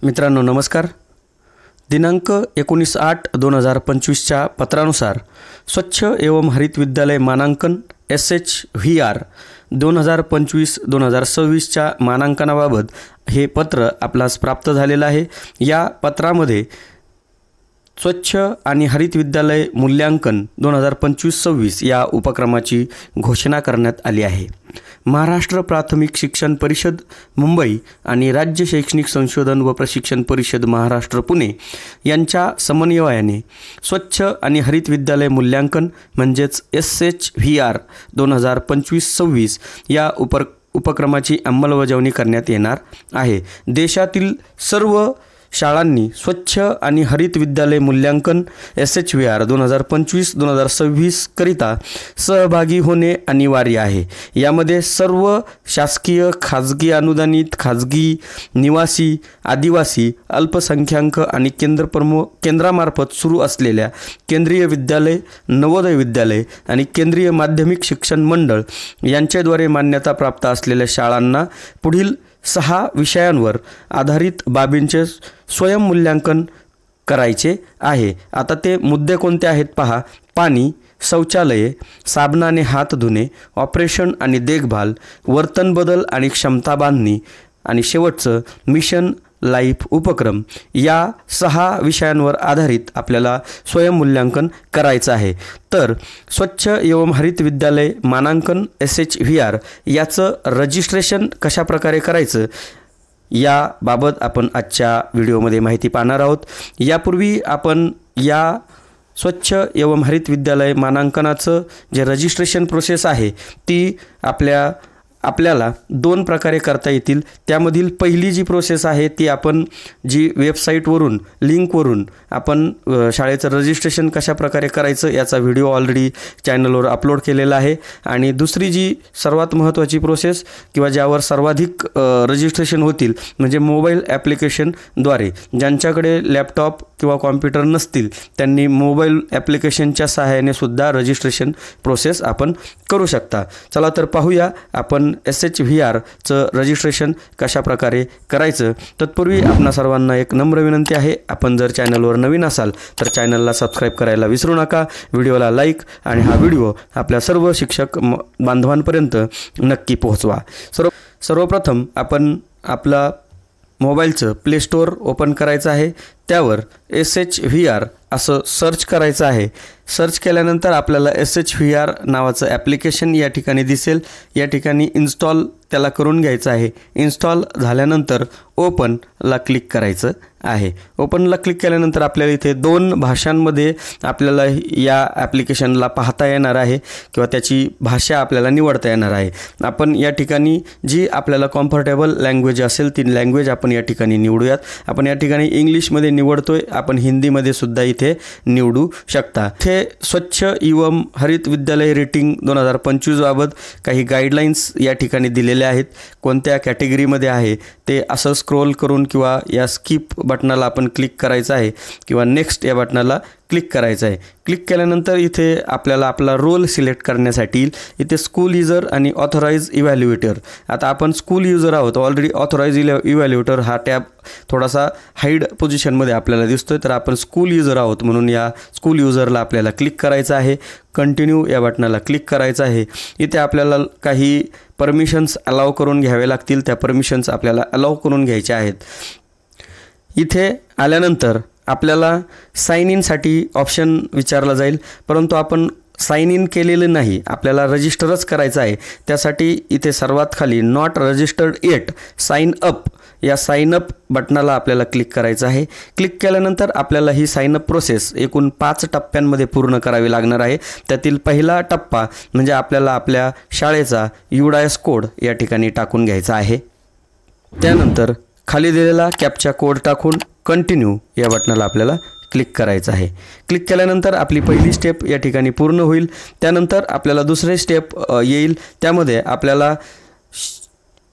मित्रांनो नमस्कार। दिनांक 19/8/2025च्या पत्रानुसार स्वच्छ एवं हरित विद्यालय मानांकन SHVR 2025-2026च्या मानांकनाबाबत हे पत्र आपल्यास प्राप्त झालेलं आहे। या पत्रामध्ये स्वच्छ आणि हरित विद्यालय मूल्यांकन 2025-26 या उपक्रमाची घोषणा करण्यात आली आहे। महाराष्ट्र प्राथमिक शिक्षण परिषद मुंबई आणि राज्य शैक्षणिक संशोधन व प्रशिक्षण परिषद महाराष्ट्र पुणे यांच्या समन्वयाने स्वच्छ आणि हरित विद्यालय मूल्यांकन म्हणजेच SHVR 2025-26 या उपक्रमाची अंमलबजावणी करण्यात येणार आहे। देशातील सर्व शाळांनी स्वच्छ आणि हरित विद्यालय मूल्यांकन SHVR 2025-2026 करिता सहभागी होणे अनिवार्य आहे। यामध्ये सर्व शासकीय, खाजगी अनुदानित, खाजगी, निवासी, आदिवासी, अल्पसंख्याक आणि केंद्रामार्फत सुरू असलेल्या केंद्रीय विद्यालय, नवोदय विद्यालय आणि केंद्रीय माध्यमिक शिक्षण मंडळ यांच्याद्वारे मान्यता प्राप्त असलेल्या शाळांना पुढील 6 विषयांवर आधारित बाबींचे स्वयंमूल्यांकन करायचे आहे। आता ते मुद्दे कोणते आहेत पहा। पाणी, शौचालये, साबणाने हात धुणे, ऑपरेशन आणि देखभाल, वर्तन बदल आणि क्षमता बांधणी आणि शेवटचं मिशन लाईफ उपक्रम या 6 विषयांवर आधारित आपल्याला स्वयंमूल्यांकन करायचं आहे। तर स्वच्छ एवं हरित विद्यालय मानांकन SHVR याचं रजिस्ट्रेशन कशा प्रकारे करायचं याबाबत आपण आजच्या व्हिडिओमध्ये माहिती पाहणार आहोत। यापूर्वी आपण या स्वच्छ एवं हरित विद्यालय मानांकनाचं जे रजिस्ट्रेशन प्रोसेस आहे ती आपल्याला 2 प्रकारे करता येतील। त्यामधील पहिली जी प्रोसेस आहे ती आपण जी वेबसाईटवरून लिंकवरून आपण शाळेचं रजिस्ट्रेशन कशा प्रकारे करायचं याचा व्हिडिओ ऑलरेडी चॅनलवर अपलोड केलेला आहे। आणि दुसरी जी सर्वात महत्त्वाची प्रोसेस किंवा ज्यावर सर्वाधिक रजिस्ट्रेशन होतील म्हणजे मोबाईल ॲप्लिकेशनद्वारे, ज्यांच्याकडे लॅपटॉप किंवा कॉम्प्युटर नसतील त्यांनी मोबाईल ॲप्लिकेशनच्या सहाय्याने सुद्धा रजिस्ट्रेशन प्रोसेस आपण करू शकता। चला तर पाहूया आपण SHVRचं रजिस्ट्रेशन कशा प्रकारे करायचं। तत्पूर्वी आपणा सर्वांना एक नम्र विनंती आहे, आपण जर चॅनलवर नवीन असाल तर चॅनलला सबस्क्राईब करायला विसरू नका, व्हिडिओला लाईक आणि हा व्हिडिओ आपल्या सर्व शिक्षक बांधवांपर्यंत नक्की पोहोचवा। सर्वप्रथम आपण आपला मोबाईलचं प्ले स्टोअर ओपन करायचं आहे, त्यावर SHVR असं सर्च करायचं आहे। सर्च केल्यानंतर आपल्याला SHVR नावाचं ॲप्लिकेशन या ठिकाणी दिसेल, या ठिकाणी इन्स्टॉल त्याला करून घ्यायचं आहे। इन्स्टॉल झाल्यानंतर ओपनला क्लिक करायचं आहे। ओपनला क्लिक केल्यानंतर आपल्याला इथे 2 भाषांमध्ये आपल्याला या ॲप्लिकेशनला पाहता येणार आहे किंवा त्याची भाषा आपल्याला निवडता येणार आहे। आपण या ठिकाणी जी आपल्याला कम्फर्टेबल लँग्वेज असेल ती लँग्वेज आपण या ठिकाणी निवडूयात। आपण या ठिकाणी इंग्लिशमध्ये निवडतोय, आपण हिंदीमध्ये सुद्धा इथे निवडू शकता। हे स्वच्छ एवं हरित विद्यालय रेटिंग 2025 बाबत काही गाईडलाईन्स या ठिकाणी दिलेल्या आहेत। कोणत्या कॅटेगरीमध्ये आहे ते असं स्क्रोल करून किंवा या स्किप बटनाला आपण क्लिक करायचं आहे किंवा नेक्स्ट या बटनाला क्लिक करायचं आहे। क्लिक केल्यानंतर इथे आपल्याला आपला रोल सिलेक्ट करण्यासाठी इथे स्कूल युजर आणि ऑथराइज इव्हॅल्युएटर। आता आपण स्कूल युजर आहोत, ऑलरेडी ऑथराइज इव्हॅल्युएटर हा टॅब थोडासा हाईड पोझिशनमध्ये आपल्याला दिसतोय, तर आपण स्कूल युजर आहोत म्हणून या स्कूल युजरला आपल्याला क्लिक करायचं आहे। कंटिन्यू या बटनाला क्लिक करायचं आहे। इथे आपल्याला काही परमिशन्स अलाउ करून घ्यावे लागतील, त्या परमिशन्स आपल्याला अलाउ करून घ्यायच्या आहेत। इथे आल्यानंतर आपल्याला साइन इनसाठी ऑप्शन विचारला जाईल, परंतु आपण साइन इन केलेलं नाही, आपल्याला रजिस्टरच करायचं आहे। त्यासाठी इथे सर्वात खाली not registered yet sign up या साइन अप बटनाला आपल्याला क्लिक करायचं आहे। क्लिक केल्यानंतर आपल्याला ही साइन अप प्रोसेस एकूण 5 टप्प्यांमध्ये पूर्ण करावी लागणार आहे। त्यातील पहिला टप्पा म्हणजे आपल्याला आपल्या शाळेचा UDIS कोड या ठिकाणी टाकून घ्यायचा आहे। त्यानंतर खाली दिलेला कॅप्चा कोड टाकून कंटिन्यू या बटनाला आपल्याला क्लिक करायचं आहे। क्लिक केल्यानंतर आपली पहिली स्टेप या ठिकाणी पूर्ण होईल। त्यानंतर आपल्याला दुसरे स्टेप येईल, त्यामध्ये आपल्याला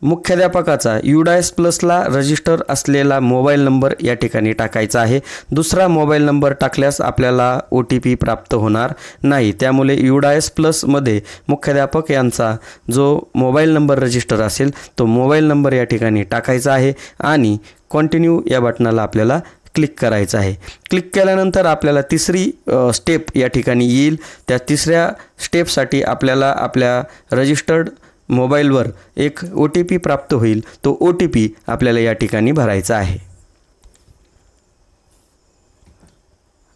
मुख्याध्यापकाचा UDIS प्लसला रजिस्टर असलेला मोबाईल नंबर या ठिकाणी टाकायचा आहे. दुसरा मोबाईल नंबर टाकल्यास आपल्याला OTP प्राप्त होणार नाही. त्यामुळे UDIS प्लसमध्ये मुख्याध्यापक यांचा जो मोबाईल नंबर रजिस्टर असेल तो मोबाईल नंबर या ठिकाणी टाकायचा आहे आणि कंटिन्यू या बटनाला आपल्याला क्लिक करायचं आहे. क्लिक केल्यानंतर आपल्याला तिसरी स्टेप या ठिकाणी येईल. त्या तिसऱ्या स्टेपसाठी आपल्याला आपल्या रजिस्टर्ड मोबाईलवर एक OTP प्राप्त होईल. तो OTP आपल्याला या ठिकाणी भरायचा आहे.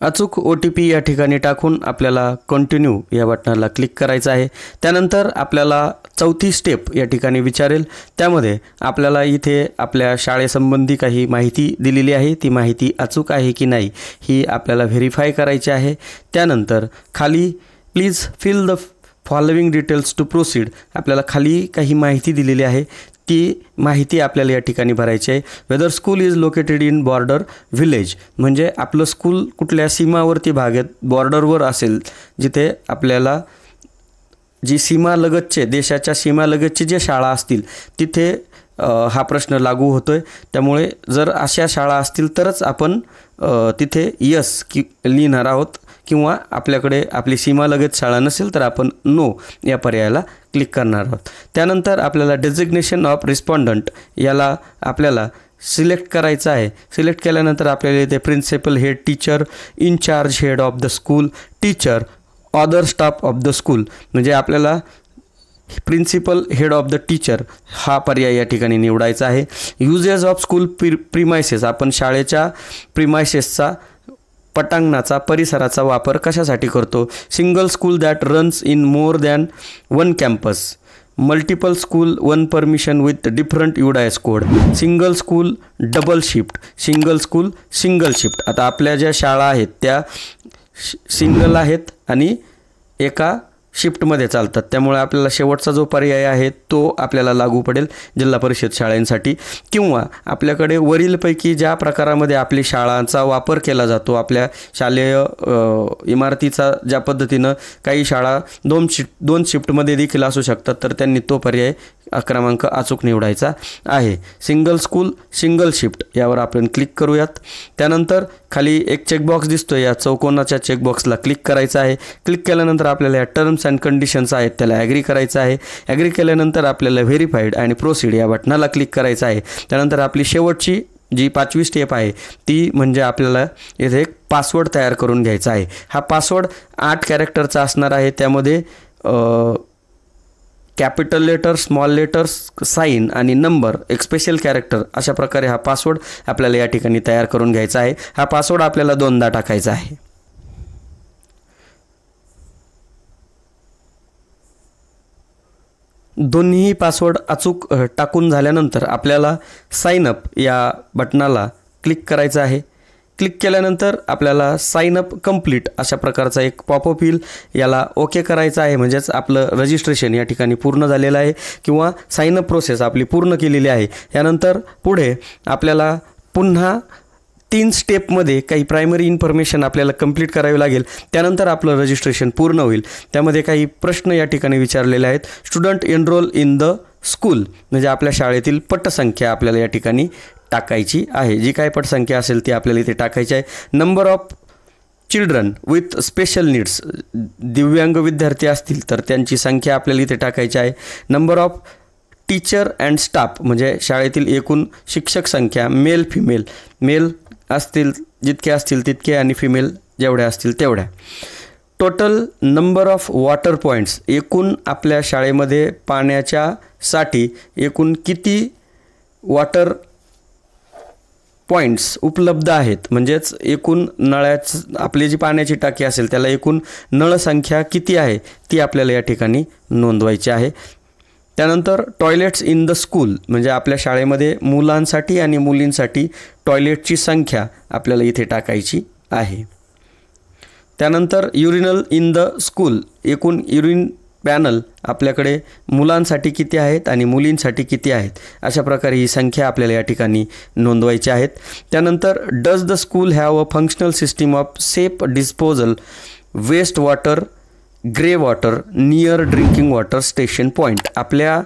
अचूक OTP या ठिकाणी टाकून आपल्याला कंटिन्यू या बटनाला क्लिक करायचं आहे. त्यानंतर आपल्याला चौथी स्टेप या ठिकाणी विचारेल. त्यामध्ये आपल्याला इथे आपल्या शाळेसंबंधी काही माहिती दिलेली आहे. ती माहिती अचूक आहे की नाही ही आपल्याला व्हेरीफाय करायची आहे. त्यानंतर खाली please fill the following details to proceed आपल्याला खाली काही माहिती दिलेली आहे. ती माहिती आपल्याला या ठिकाणी भरायची आहे. Whether school is located in border village म्हणजे आपलं स्कूल कुठल्या सीमावर्ती भागात बॉर्डरवर असेल, जिथे आपल्याला जी सीमालगतचे देशाच्या सीमालगतचे जे शाळा असतील तिथे हा प्रश्न लागू होतोय. त्यामुळे जर अशा शाळा असतील तरच आपण तिथे यस लिहिणार आहोत किंवा आपल्याकडे आपली सीमालगत शाळा नसेल तर आपण नो या पर्यायाला क्लिक करणार आहोत. त्यानंतर आपल्याला डेझिग्नेशन ऑफ रिस्पॉन्डंट याला आपल्याला सिलेक्ट करायचं आहे. सिलेक्ट केल्यानंतर आपल्याला इथे principal head teacher, incharge head of the school, teacher, other staff of the school म्हणजे आपल्याला principal head of the teacher हा पर्याय या ठिकाणी निवडायचा आहे. युजेस ऑफ स्कूल प्रिमायसेस आपण शाळेच्या प्रिमायसेसचा पटांगणाचा परिसराचा वापर कशासाठी करतो. Single school that runs in more than one campus, multiple school one permission with different UDIS code, single school double shift, single school single shift. आता आपल्या ज्या शाळा आहेत त्या सिंगल आहेत आणि एका शिफ्टमध्ये चालतात. त्यामुळे आपल्याला शेवटचा जो पर्याय आहे तो आपल्याला लागू पडेल जिल्हा परिषद शाळांसाठी. किंवा आपल्याकडे वरीलपैकी ज्या प्रकारामध्ये आपली शाळांचा वापर केला जातो, आपल्या शालेय इमारतीचा ज्या पद्धतीनं काही शाळा दोन शिफ्टमध्ये देखील असू शकतात तर त्यांनी तो पर्याय क्रमांक अचूक निवडायचा आहे. सिंगल स्कूल सिंगल शिफ्ट यावर आपण क्लिक करूयात. त्यानंतर खाली एक चेकबॉक्स दिसतो, या चौकोनाच्या चेकबॉक्सला क्लिक करायचं आहे. क्लिक केल्यानंतर आपल्याला या टर्म्स अँड कंडिशन्स आहेत त्याला ॲग्री करायचं आहे. ॲग्री केल्यानंतर आपल्याला व्हेरीफाईड आणि प्रोसीड या बटनाला क्लिक करायचं आहे. त्यानंतर आपली शेवटची जी 5वी स्टेप आहे ती म्हणजे आपल्याला इथे एक पासवर्ड तयार करून घ्यायचा आहे. हा पासवर्ड 8 कॅरेक्टरचा असणार आहे. त्यामध्ये capital letter, small letters, sign आणि नंबर, एक स्पेशल कॅरेक्टर अशा प्रकारे हा पासवर्ड आपल्याला या ठिकाणी तयार करून घ्यायचा आहे. हा पासवर्ड आपल्याला 2दा टाकायचा आहे. दोन्ही पासवर्ड अचूक टाकून झाल्यानंतर आपल्याला साइन अप या बटनाला क्लिक करायचं आहे. क्लिक केल्यानंतर आपल्याला साइन अप कंप्लीट अशा प्रकारचा एक पॉपअप येईल. याला ओके करायचं आहे म्हणजेच आपलं रजिस्ट्रेशन या ठिकाणी पूर्ण झालेलं आहे किंवा साइन अप प्रोसेस आपली पूर्ण केलेली आहे. यानंतर पुढे आपल्याला पुन्हा 3 स्टेपमध्ये काही प्रायमरी इन्फॉर्मेशन आपल्याला कंप्लीट करावी लागेल. त्यानंतर आपलं रजिस्ट्रेशन पूर्ण होईल. त्यामध्ये काही प्रश्न या ठिकाणी विचारलेले आहेत. Student enrol in the school म्हणजे आपल्या शाळेतील पटसंख्या आपल्याला या ठिकाणी टाकायची आहे. जी काय पटसंख्या असेल ती आपल्याला इथे टाकायची आहे. Number of children with special needs दिव्यांग विद्यार्थी असतील तर त्यांची संख्या आपल्याला इथे टाकायची आहे. Number of teacher and staff म्हणजे शाळेतील एकूण शिक्षक संख्या, मेल फिमेल, मेल असतील जितके असतील तितके आणि फिमेल जेवढ्या असतील तेवढ्या. Total number of water points एकूण आपल्या शाळेमध्ये पाण्याच्या साठी एकूण किती वॉटर पॉईंट्स उपलब्ध आहेत म्हणजेच एकूण आपली जी पाण्याची टाकी असेल त्याला एकूण नळ संख्या किती आहे ती आपल्याला या ठिकाणी नोंदवायची आहे. त्यानंतर टॉयलेट्स इन द स्कूल म्हणजे आपल्या शाळेमध्ये मुलांसाठी आणि मुलींसाठी टॉयलेटची संख्या आपल्याला इथे टाकायची आहे. त्यानंतर युरिनल इन द स्कूल एकूण युरिन पॅनल आपल्याकडे मुलांसाठी किती आहेत आणि मुलींसाठी किती आहेत अशा प्रकारे ही संख्या आपल्याला या ठिकाणी नोंदवायची आहेत. त्यानंतर does the school have a functional system of safe disposal waste water grey water near drinking water station point आपल्या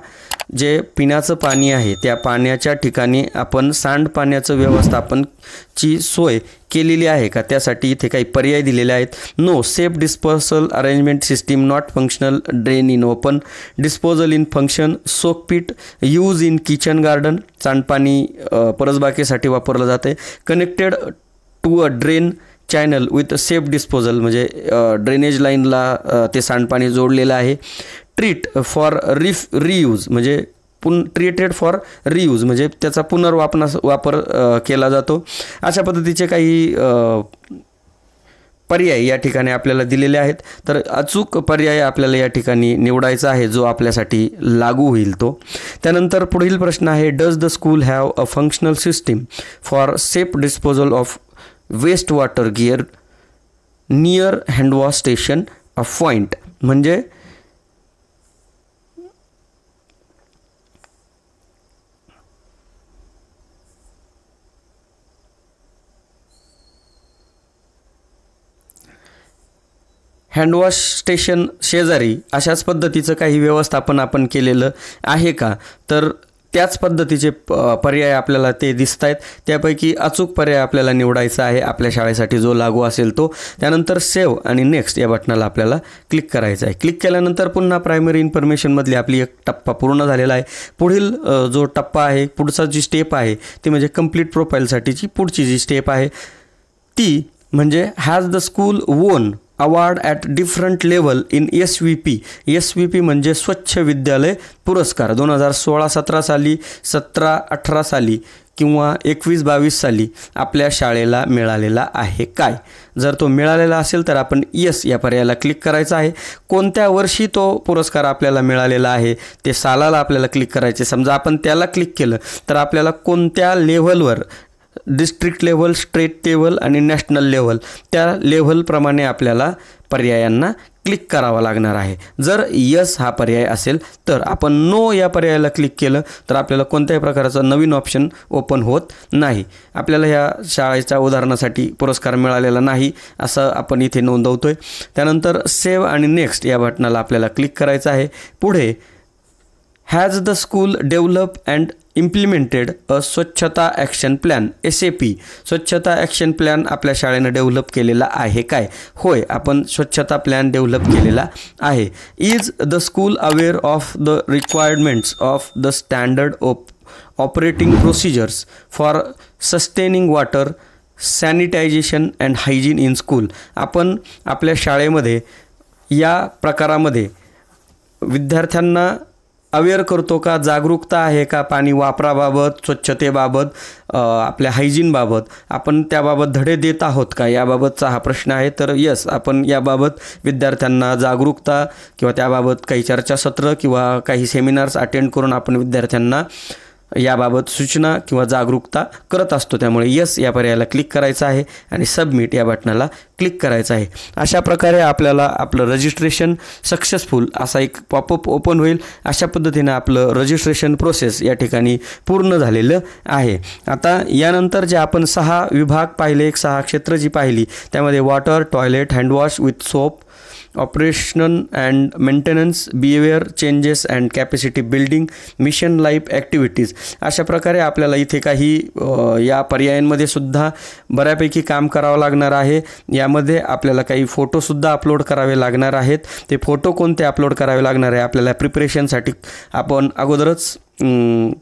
जे पिण्याचं पाणी आहे त्या पाण्याच्या ठिकाणी आपण सांडपाण्याचं व्यवस्थापनची सोय केलेली आहे का, त्यासाठी इथे काही पर्याय दिलेले आहेत. No, safe disposal arrangement system not functional, drain in open, disposal in function, soak pit, use in kitchen garden, सांडपाणी परसबागेसाठी वापरलं जाते, connected to a drain channel with safe disposal, म्हणजे ड्रेनेज लाईनला ते सांडपाणी जोडलेलं आहे. ट्रीट फॉर रियूज, म्हणजे ट्रीटेड फॉर रियूज, म्हणजे त्याचा वापर केला जातो. अशा पद्धतीचे काही पर्याय या ठिकाणी आपल्याला दिलेले आहेत. तर अचूक पर्याय आपल्याला या ठिकाणी निवडायचा आहे जो आपल्यासाठी लागू होईल तो. त्यानंतर पुढील प्रश्न आहे, does the school have a functional system for safe disposal of waste water gear near handwash station of point, म्हणजे हँडवॉश स्टेशन शेजारी अशाच पद्धतीचं काही व्यवस्थापन आपण केलेलं आहे का, तर त्याच पद्धतीचे पर्याय आपल्याला ते दिसत आहेत. त्यापैकी अचूक पर्याय आपल्याला निवडायचा आहे आपल्या शाळेसाठी जो लागू असेल तो. त्यानंतर सेव्ह आणि नेक्स्ट या बटनाला आपल्याला क्लिक करायचं आहे. क्लिक केल्यानंतर पुन्हा प्रायमरी इन्फॉर्मेशनमधली आपली एक टप्पा पूर्ण झालेला आहे. पुढील जो टप्पा आहे, पुढचा जी स्टेप आहे ती म्हणजे कंप्लीट प्रोफाईलसाठीची पुढची जी स्टेप आहे ती म्हणजे हॅज द स्कूल वोन award at different level in SVP. SVP म्हणजे स्वच्छ विद्यालय पुरस्कार 2016-17 साली, 17-18 साली किंवा 21-22 साली आपल्या शाळेला मिळालेला आहे काय. जर तो मिळालेला असेल तर आपण यस या पर्यायाला क्लिक करायचं आहे. कोणत्या वर्षी तो पुरस्कार आपल्याला मिळालेला आहे ते सालाला आपल्याला क्लिक करायचे. समजा आपण त्याला क्लिक केलं तर आपल्याला कोणत्या लेव्हलवर, डिस्ट्रिक्ट लेवल, स्टेट लेवल आणि नॅशनल लेवल, त्या लेव्हलप्रमाणे आपल्याला पर्यायांना क्लिक करावा लागणार आहे. जर यस हा पर्याय असेल तर आपण नो या पर्यायाला क्लिक केलं तर आपल्याला कोणत्याही प्रकारचा नवीन ऑप्शन ओपन होत नाही. आपल्याला ह्या शाळेच्या उदाहरणासाठी पुरस्कार मिळालेला नाही असं आपण इथे नोंदवतोय. त्यानंतर सेव्ह आणि नेक्स्ट या बटनाला आपल्याला क्लिक करायचं आहे. पुढे has the school develop and implemented a Swachhata action plan SAP. Swachhata action plan आपल्या शाळेनं डेव्हलप केलेला आहे काय. होय, आपण स्वच्छता प्लॅन डेव्हलप केलेला आहे. Is the school aware of the requirements of the standard operating procedures for sustaining water sanitisation and hygiene in school. आपण आपल्या शाळेमध्ये या प्रकारामध्ये विद्यार्थ्यांना अवेअर करतो का, जागरूकता आहे का पाणी वापराबाबत, स्वच्छतेबाबत, आपल्या हायजीनबाबत आपण त्याबाबत धडे देत आहोत का, याबाबतचा हा प्रश्न आहे. तर यस, आपण याबाबत विद्यार्थ्यांना जागरूकता किंवा त्याबाबत काही चर्चासत्र किंवा काही सेमिनार्स अटेंड करून आपण विद्यार्थ्यांना याबाबत सूचना किंवा जागरूकता करत असतो. त्यामुळे यस या पर्यायाला क्लिक करायचं आहे आणि सबमिट या बटनाला क्लिक करायचं आहे. अशा प्रकारे आपल्याला आपलं रजिस्ट्रेशन सक्सेसफुल असा एक पॉपअप ओपन होईल. अशा पद्धतीने आपलं रजिस्ट्रेशन प्रोसेस या ठिकाणी पूर्ण झालेलं आहे. आता यानंतर जे आपण 6 विभाग पाहिले, 6 क्षेत्र जी पाहिली त्यामध्ये water, toilet, handwash with soap, operational and maintenance, behaviour changes and capacity building, mission life activities, अशा प्रकारे आपल्याला इथे काही या पर्यायांमध्ये सुद्धा बऱ्यापैकी काम करावं लागणार आहे. यामध्ये आपल्याला काही फोटोसुद्धा अपलोड करावे लागणार आहेत. ते फोटो कोणते अपलोड करावे लागणार आहे आपल्याला प्रिपरेशनसाठी आपण अगोदरच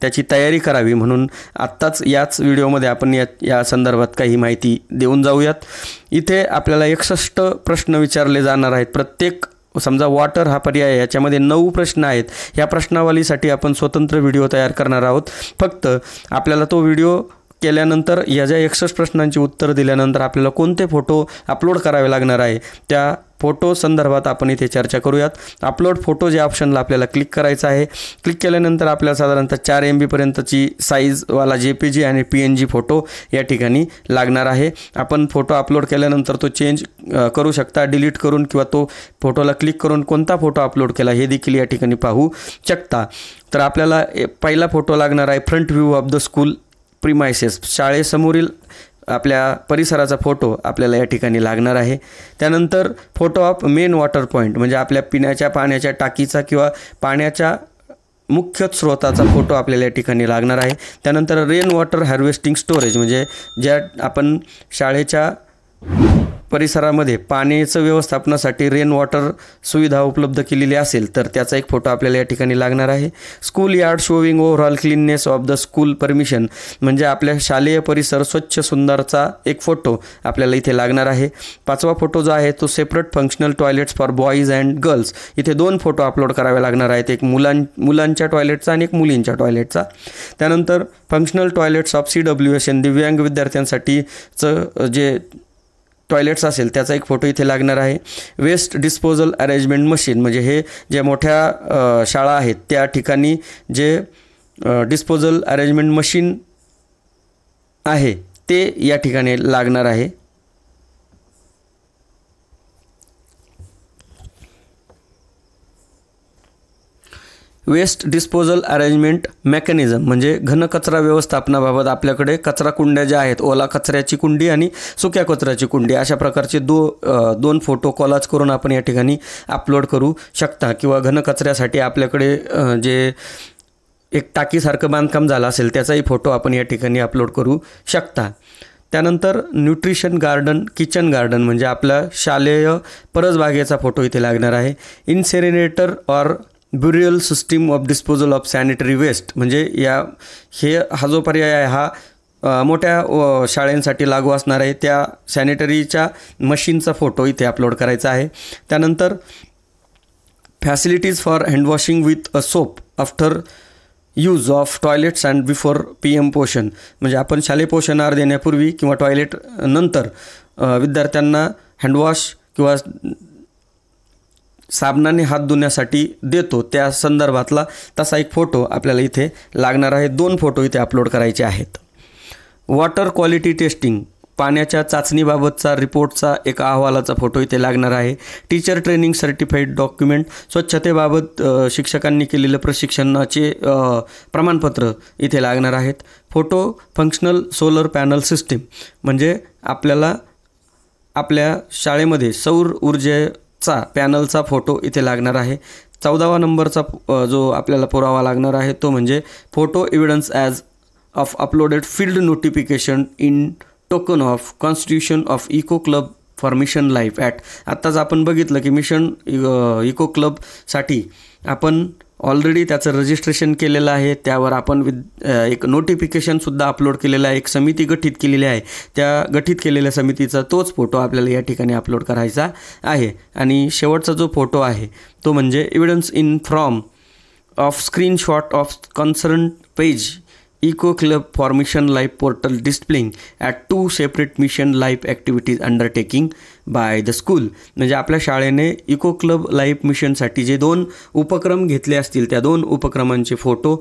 त्याची तयारी करावी, म्हणून आत्ताच याच व्हिडिओमध्ये आपण या संदर्भात काही माहिती देऊन जाऊयात. इथे आपल्याला 61 प्रश्न विचारले जाणार आहेत. प्रत्येक समजा वॉटर हा पर्याय याच्यामध्ये 9 प्रश्न आहेत. ह्या प्रश्नावलीसाठी आपण स्वतंत्र व्हिडिओ तयार करणार आहोत. फक्त आपल्याला तो व्हिडिओ केल्यानंतर या ज्या 61 प्रश्नांची उत्तर दिल्यानंतर आपल्याला कोणते फोटो अपलोड करावे लागणार आहे त्या फोटो संदर्भात आपण इथे चर्चा करूयात. अपलोड फोटो जे ऑप्शनला आपल्याला क्लिक करायचं आहे. क्लिक केल्यानंतर आपल्याला साधारणतः 4 MB पर्यंतची साईजवाला JPG आणि PNG फोटो या ठिकाणी लागणार आहे. आपण फोटो अपलोड केल्यानंतर तो चेंज करू शकता, डिलीट करून किंवा तो फोटोला क्लिक करून कोणता फोटो अपलोड केला हे देखील या ठिकाणी पाहू शकता. तर आपल्याला पहिला फोटो लागणार आहे front view of the school premises, शाळेसमोरील आपल्या परिसराचा फोटो आपल्याला या ठिकाणी लागणार आहे. त्यानंतर photo of main water point म्हणजे आपल्या पिण्याच्या पाण्याच्या टाकीचा किंवा पाण्याच्या मुख्य स्रोताचा फोटो आपल्याला या ठिकाणी लागणार आहे। त्यानंतर रेन वॉटर हार्वेस्टिंग स्टोरेज म्हणजे ज्या आपण शाळेच्या परिसरामध्ये पाण्याचं व्यवस्थापनासाठी रेन वॉटर सुविधा उपलब्ध केलेली असेल तर त्याचा एक फोटो आपल्याला या ठिकाणी लागणार आहे। School yard showing overall cleanliness of the school permission म्हणजे आपल्या शालेय परिसर स्वच्छ सुंदरचा एक फोटो आपल्याला इथे लागणार आहे। 5वा फोटो जो आहे तो separate functional toilets for boys and girls, इथे 2 फोटो अपलोड करावे लागणार आहेत, एक मुलांच्या टॉयलेटचा आणि एक मुलींच्या टॉयलेटचा। त्यानंतर फंक्शनल टॉयलेट्स ऑफ CWSN दिव्यांग विद्यार्थ्यांसाठीचं जे टॉयलेट्स असेल त्याचा एक फोटो इथे लागणार आहे। वेस्ट डिस्पोजल अरेंजमेंट मशीन म्हणजे हे जे मोठ्या शाळा आहेत त्या ठिकाणी जे डिस्पोजल अरेंजमेंट मशीन आहे ते या ठिकाणी लागणार आहे। वेस्ट डिस्पोजल अरेंजमेंट मेकॅनिझम म्हणजे घनकचरा व्यवस्थापनाबाबत आपल्याकडे कचरा कुंड्या ज्या आहेत, ओला कचऱ्याची कुंडी आणि सुक्या कचऱ्याची कुंडी, अशा प्रकारचे दोन फोटो कॉलाज करून आपण या ठिकाणी अपलोड करू शकता। किंवा घनकचऱ्यासाठी आपल्याकडे जे एक टाकीसारखं बांधकाम झालं असेल त्याचाही फोटो आपण या ठिकाणी अपलोड करू शकता। त्यानंतर न्यूट्रिशन गार्डन किचन गार्डन म्हणजे आपला शालेय परसबागेचा फोटो इथे लागणार आहे। Incinerator or burial system of disposal of sanitary waste म्हणजे हा जो पर्याय आहे हा मोठ्या शाळांसाठी लागू असणार आहे, त्या सॅनिटरीच्या मशीनचा फोटो इथे अपलोड करायचा आहे। त्यानंतर facilities for handwashing with a soap after use of toilets and before PM Poshan म्हणजे आपण शालेय पोषण आहार देण्यापूर्वी किंवा टॉयलेट नंतर विद्यार्थ्यांना हँडवॉश किंवा साबणाने हात धुण्यासाठी देतो त्या संदर्भातला तसा एक फोटो आपल्याला इथे लागणार आहे। 2 फोटो इथे अपलोड करायचे आहेत। वॉटर क्वालिटी टेस्टिंग पाण्याच्या चाचणीबाबतचा रिपोर्टचा एक अहवालाचा फोटो इथे लागणार आहे। टीचर ट्रेनिंग सर्टिफाईड डॉक्युमेंट स्वच्छतेबाबत शिक्षकांनी केलेलं प्रशिक्षणाचे प्रमाणपत्र इथे लागणार आहेत। Photo functional solar panel system म्हणजे आपल्याला आपल्या शाळेमध्ये सौर ऊर्जेचा पॅनलचा फोटो इथे लागणार आहे। 14वा नंबरचा जो आपल्याला पुरावा लागणार आहे तो म्हणजे photo evidence as of uploaded field notification in token of constitution of eco club for mission life at. आत्ताच आपण बघितलं की मिशन इको क्लबसाठी आपण ऑलरेडी त्याचं रजिस्ट्रेशन केलेलं आहे, त्यावर आपण एक नोटिफिकेशनसुद्धा अपलोड केलेलं आहे, एक समिती गठीत केलेली आहे, त्या गठीत केलेल्या समितीचा तोच फोटो आपल्याला या ठिकाणी अपलोड करायचा आहे। आणि शेवटचा जो फोटो आहे तो म्हणजे evidence in from of screenshot of concern page eco club for mission life portal displaying at 2 separate mission life activities undertaking by the school म्हणजे आपल्या शाळेने इको क्लब लाईफ मिशनसाठी जे 2 उपक्रम घेतले असतील त्या 2 उपक्रमांचे फोटो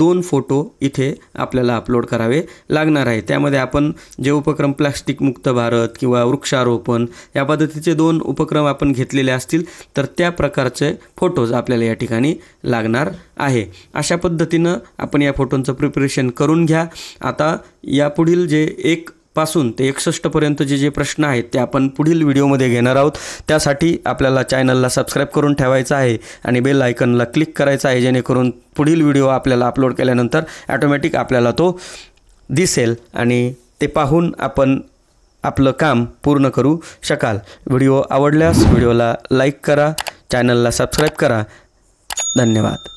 2 फोटो इथे आपल्याला अपलोड करावे लागणार आहे। त्यामध्ये आपण जे उपक्रम प्लास्टिक मुक्त भारत किंवा वृक्षारोपण या पद्धतीचे 2 उपक्रम आपण घेतलेले असतील तर त्या प्रकारचे फोटोज आपल्याला या ठिकाणी लागणार आहे। अशा पद्धतीनं आपण या फोटोंचं प्रिपरेशन करून घ्या। आता यापुढील जे 1 पासून ते 61 पर्यंतचे जे प्रश्न आहेत ते आपण पुढील व्हिडिओमध्ये घेणार आहोत। त्यासाठी आपल्याला चॅनलला सबस्क्राईब करून ठेवायचं आहे आणि बेल आयकनला क्लिक करायचं आहे जेणेकरून पुढील व्हिडिओ आपल्याला अपलोड केल्यानंतर ऑटोमॅटिक आपल्याला तो दिसेल आणि ते पाहून आपण आपलं काम पूर्ण करू शकाल। व्हिडिओ आवडल्यास व्हिडिओला लाईक करा, चॅनलला सबस्क्राईब करा। धन्यवाद।